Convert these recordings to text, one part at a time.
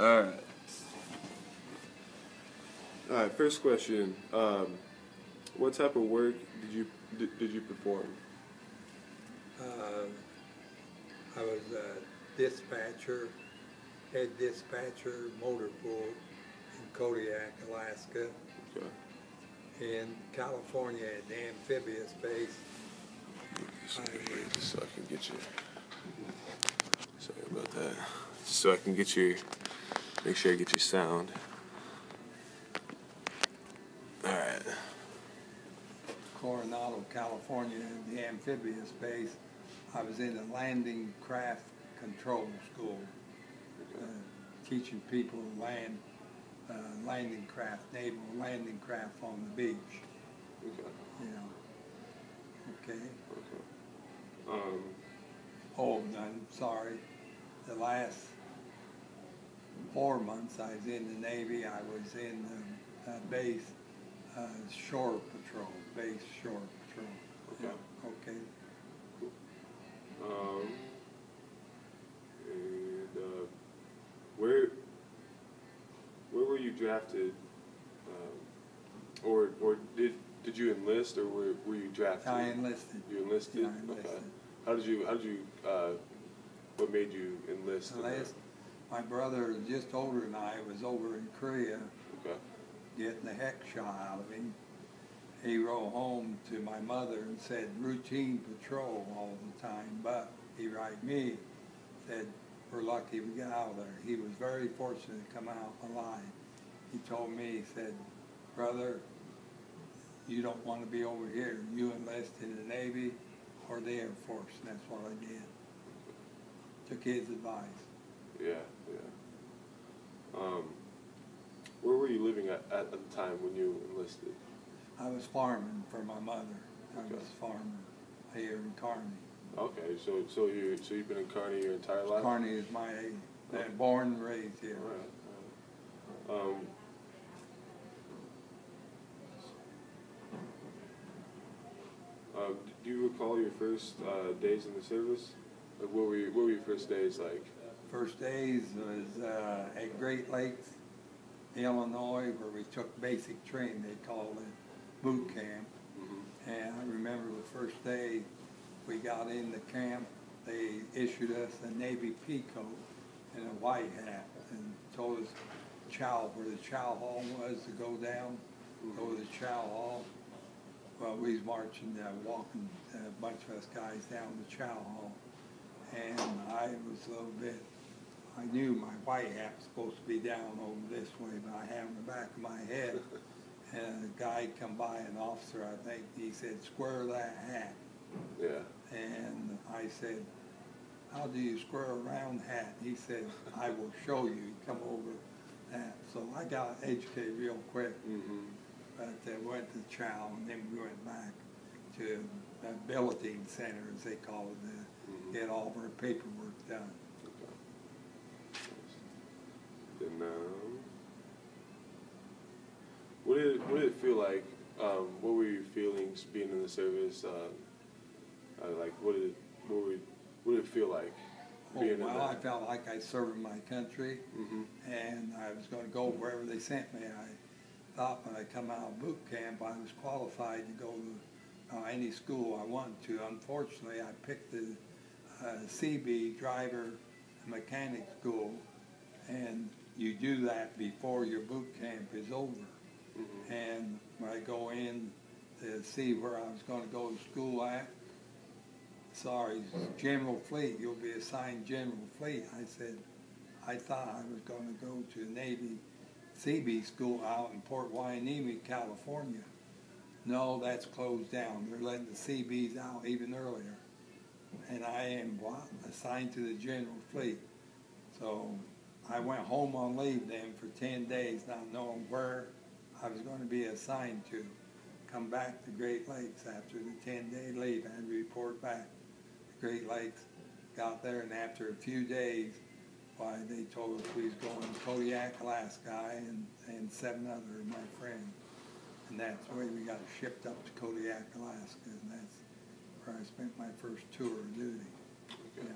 Alright. Alright, first question. What type of work did you perform? I was a dispatcher, head dispatcher, motor pool in Kodiak, Alaska. Okay. In California at the amphibious base. Just so I can get you. Sorry about that. Just so I can get your. Make sure I get your sound. Alright. Coronado, California, the amphibious base. I was in a landing craft control school, teaching people to land landing craft, naval landing craft on the beach. Okay. Yeah. Okay. Okay. Oh, I'm sorry. The last 4 months I was in the Navy. I was in the base shore patrol, base shore patrol. Okay. Yeah. Okay. Cool. And where were you drafted? Or did you enlist, or were you drafted? I enlisted. You enlisted? Yeah, I enlisted. Okay. How did you what made you enlist? My brother, just older than I, was over in Korea. Okay. Getting the heck shot out of him. He wrote home to my mother and said routine patrol all the time, but he wrote me, said we're lucky we got out of there. He was very fortunate to come out alive. He told me, he said, brother, you don't want to be over here. You enlist in the Navy or the Air Force, and that's what I did. Took his advice. Yeah, yeah. Where were you living at the time when you enlisted? I was farming for my mother. I was farming here in Kearney. Okay, so you've been in Kearney your entire life? Kearney is my born and raised here. All right. Do you recall your first days in the service? Like, what were your first days like? First days was at Great Lakes, Illinois, where we took basic training. They called it boot camp. Mm-hmm. And I remember the first day we got in the camp, they issued us a Navy pea coat and a white hat and told us where the chow hall was to go down, go to the chow hall. Well, we was marching, walking, a bunch of us guys down the chow hall. And I was a little bit, I knew my white hat was supposed to be down over this way, but I had it in the back of my head. And a guy come by, an officer, I think, he said, square that hat. Yeah. And I said, how do you square a round hat? He said, I will show you. He come over that. So I got educated real quick. Mm-hmm. But went to chow, and then we went back to the billeting center, as they call it, to get all of our paperwork done. Okay. And what did it feel like? What were your feelings being in the service? Like, what did it feel like? Well, I felt like I served my country, and I was going to go wherever they sent me. I thought when I come out of boot camp, I was qualified to go to any school I wanted to. Unfortunately, I picked the CB driver mechanic school, and you do that before your boot camp is over. Mm-hmm. And when I go in to see where I was going to go to school at, sorry, General Fleet, you'll be assigned General Fleet. I said, I thought I was going to go to the Navy CB school out in Port Hueneme, California. No, that's closed down. They're letting the CBs out even earlier. And I am assigned to the General Fleet. So I went home on leave then for 10 days, not knowing where I was going to be assigned to. Come back to Great Lakes after the 10-day leave. I had to report back to Great Lakes. Got there, and after a few days, they told us we was going to Kodiak, Alaska, and 7 other of my friends. And that's the way we got shipped up to Kodiak, Alaska, and that's where I spent my first tour of duty. Okay.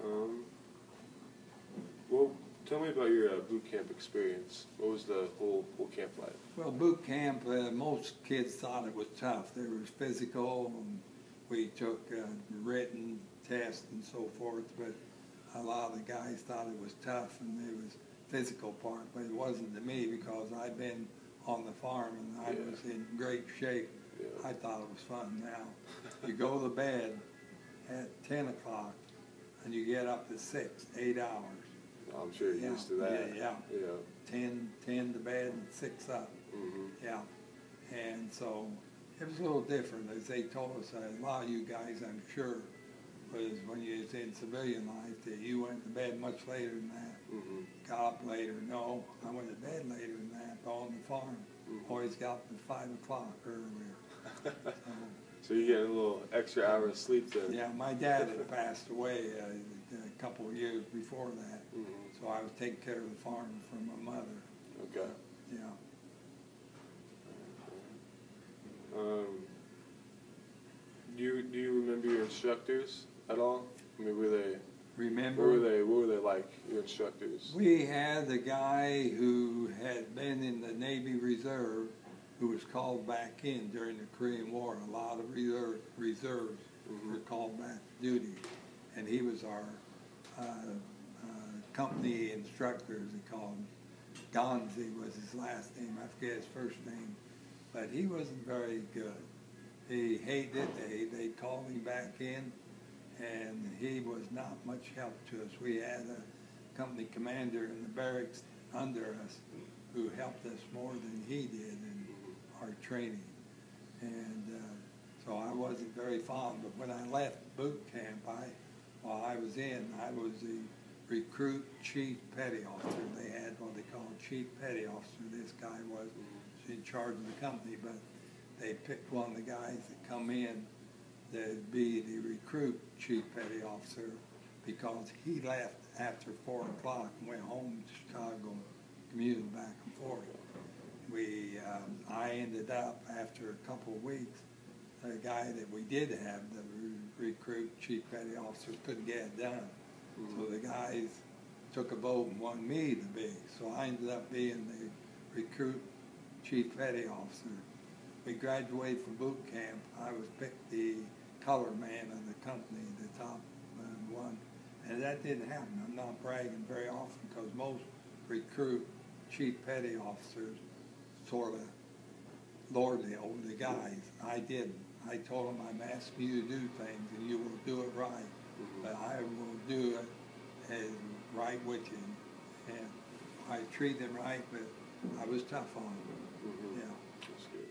Yeah. Tell me about your boot camp experience. What was the whole camp like? Well, boot camp, most kids thought it was tough. There was physical, and we took written tests and so forth, but a lot of the guys thought it was tough, and there was physical part, but it wasn't to me because I'd been on the farm and I was in great shape. I thought it was fun. Now, you go to bed at 10 o'clock and you get up at 6, 8 hours. I'm sure you're used to that. Yeah. 10 to bed and 6 up. Yeah. And so it was a little different. As they told us, a lot of you guys, I'm sure, was when you was in civilian life that you went to bed much later than that. Got up later. No, I went to bed later than that on the farm. Always got up at 5 o'clock earlier. So you get a little extra hour of sleep then? Yeah, my dad had passed away a couple of years before that. So I was taking care of the farm for my mother. Okay. Yeah. Do you remember your instructors at all? I mean, were they? Remember? What were they like? Your instructors? We had a guy who had been in the Navy Reserve, who was called back in during the Korean War. A lot of reserves were called back to duty, and he was our company instructor, as they called him. Gonzi was his last name. I forget his first name, but he wasn't very good. He hated it. They called him back in, and he was not much help to us. We had a company commander in the barracks under us who helped us more than he did in our training. And so I wasn't very fond, but when I left boot camp, while I was the recruit chief petty officer. They had what they called chief petty officer. This guy was in charge of the company, but they picked one of the guys that come in to be the recruit chief petty officer because he left after 4 o'clock and went home to Chicago, commuted back and forth. I ended up, after a couple of weeks, the guy that we did have, the recruit chief petty officer, couldn't get it done. So the guys took a vote and wanted me to be. So I ended up being the recruit chief petty officer. We graduated from boot camp. I was picked the color man of the company, the top one. And that didn't happen. I'm not bragging very often because most recruit chief petty officers sort of lorded it over the guys. I didn't. I told them, I'm asking you to do things and you will do it right. But I will do it as right with you. And I treat them right, but I was tough on them. Yeah. That's good.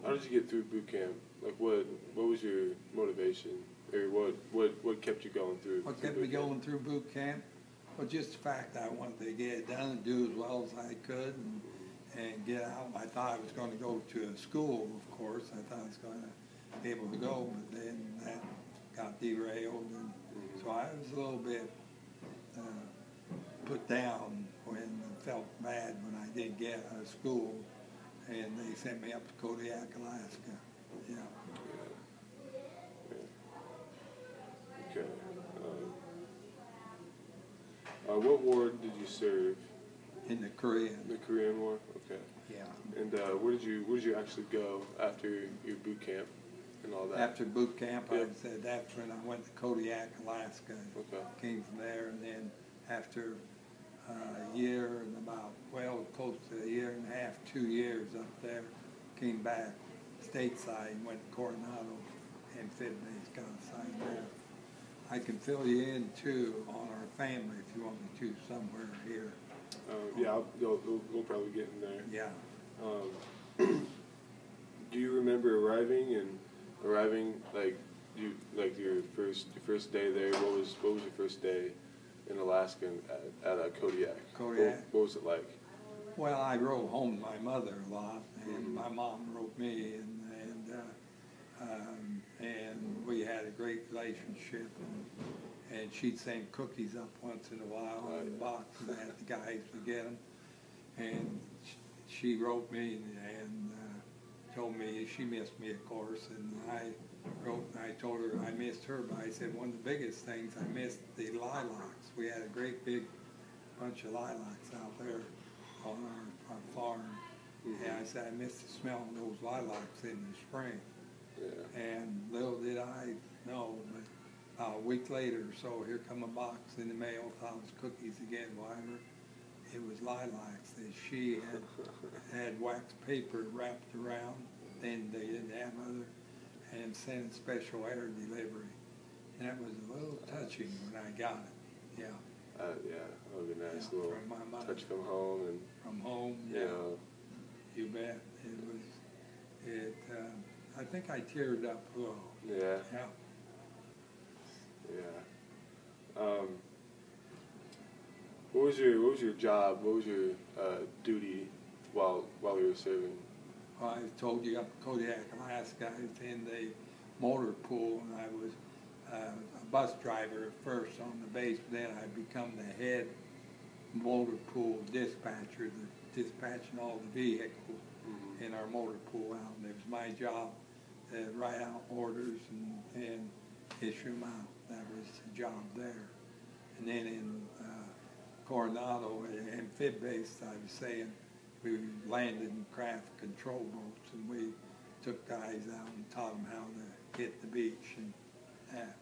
How did you get through boot camp? Like what was your motivation? Or what kept you going through? What kept me going through boot camp? Well, just the fact that I wanted to get it done and do as well as I could and get out. I thought I was going to go to a school, of course. I thought I was going to be able to go, but then that got derailed. And so I was a little bit put down when I felt bad when I did get out of school, and they sent me up to Kodiak, Alaska. Yeah. Okay. What war did you serve? In the Korean. The Korean War. Okay. Yeah. And where did you actually go after your boot camp and all that? After boot camp, Yep. I said that's when I went to Kodiak, Alaska. Okay. Came from there, and then after a year and about, well, close to a year and a half, 2 years up there, came back stateside and went to Coronado Amphibious Base, got assigned there. I can fill you in too on our family if you want me to somewhere here. Yeah, we'll probably get in there. Yeah. Do you remember arriving like your first day there? What was your first day in Alaska at Kodiak? Kodiak. What was it like? Well, I wrote home to my mother a lot, and my mom wrote me, and we had a great relationship. And she'd send cookies up once in a while in a box, and I had the guys to get them. And she wrote me and told me she missed me, of course. And I wrote and I told her I missed her, but I said one of the biggest things, I missed the lilacs. We had a great big bunch of lilacs out there on our farm. And I said I missed the smell of those lilacs in the spring. Yeah. And little did I know, but a week later or so, here come a box in the mail, thought it was cookies again, whatever. It was lilacs that she had wax paper wrapped around, and they didn't have other, and sent special air delivery. And that was a little touching when I got it, yeah. Yeah, that would be nice. Yeah, A little from my mother. touch from home and, From home, you yeah. know. You bet. I think I teared up a little. Yeah. Yeah. Yeah. What was your job? What was your duty while you were serving? Well, I told you up in Kodiak, Alaska, I was in the motor pool, and I was a bus driver at first on the base, but then I become the head motor pool dispatcher, dispatching all the vehicles in our motor pool out. And it was my job to write out orders and issue them out. That was the job there. And then in Coronado, amphib base, I was saying, we landed in craft control boats, and we took guys out and taught them how to hit the beach and that.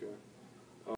Okay.